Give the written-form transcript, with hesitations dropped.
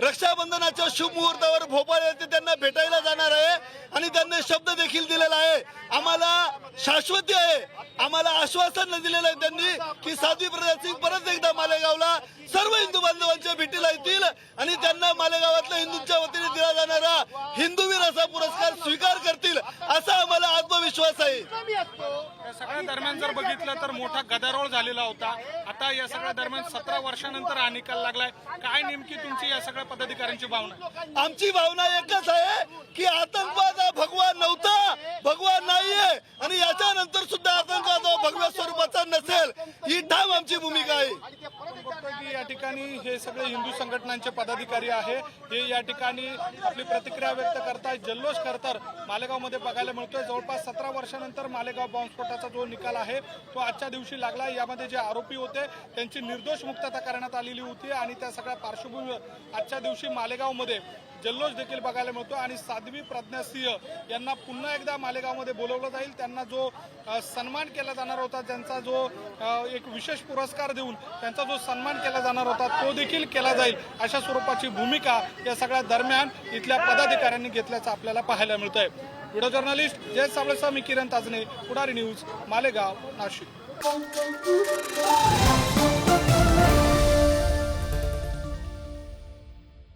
रक्षाबंधनाच्या शुभ मुहूर्तावर भोपाळ येथे त्यांना भेटायला जाणार आहे आणि त्यांनी शब्द देखील दिलेला आहे, आम्हाला शाश्वती आहे, आम्हाला आश्वासन दिलेलं आहे त्यांनी की साध्वी प्रज्ञा सिंग परत एकदा मालेगावला सर्व हिंदू बांधवांच्या भेटीला येतील आणि त्यांना मालेगावातल्या हिंदूंच्या वतीने दिला जाणारा हिंदूवीर असा पुरस्कार स्वीकार करतील असा आम्हाला आत्मविश्वास आहे। या सगळ्या दरम्यान जर बघितलं तर मोठा गदारोळ झालेला होता। आता या सगळ्या दरम्यान 17 वर्षानंतर हा निकाल लागलाय, काय नेमकी तुमची या सगळ्या पदाधिकाऱ्यांची भावना? आमची भावना एकच आहे की आतंकवाद हा भगवा नव्हता, भगवा नाहीये आणि याच्यानंतर सुद्धा आतंकवाद हा भगव्या स्वरूपाचा नसेल, ही ठाम आमची भूमिका आहे। की या ठिकाणी हे सगळे हिंदू संघटनांचे पदाधिकारी आहे, हे या ठिकाणी आपली प्रतिक्रिया व्यक्त करतात, जल्लोष करतात मालेगावमध्ये बघायला मिळतोय। जवळपास 17 वर्षानंतर मालेगाव बॉम्बस्फोटाचा जो निकाल आहे तो आजच्या दिवशी लागला। यामध्ये जे आरोपी होते त्यांची निर्दोष मुक्तता करण्यात आलेली होती आणि त्या सगळ्या पार्श्वभूमीवर आजच्या दिवशी मालेगावमध्ये जल्लोष देखील बघायला मिळतो आणि साध्वी प्रज्ञा सिंह यांना पुन्हा एकदा मालेगावमध्ये बोलवलं जाईल। त्यांना जो सन्मान केला जाणार होता, त्यांचा जो एक विशेष पुरस्कार देऊन त्यांचा जो सन्मान केला जाणार होता तो देखील केला जाईल, अशा स्वरूपाची भूमिका या सगळ्या दरम्यान इथल्या पदाधिकाऱ्यांनी घेतल्याचं आपल्याला पाहायला मिळतंय। व्हिडिओ जर्नलिस्ट जय सावळेसह मी किरण ताजने, पुढारी न्यूज, मालेगाव, नाशिक।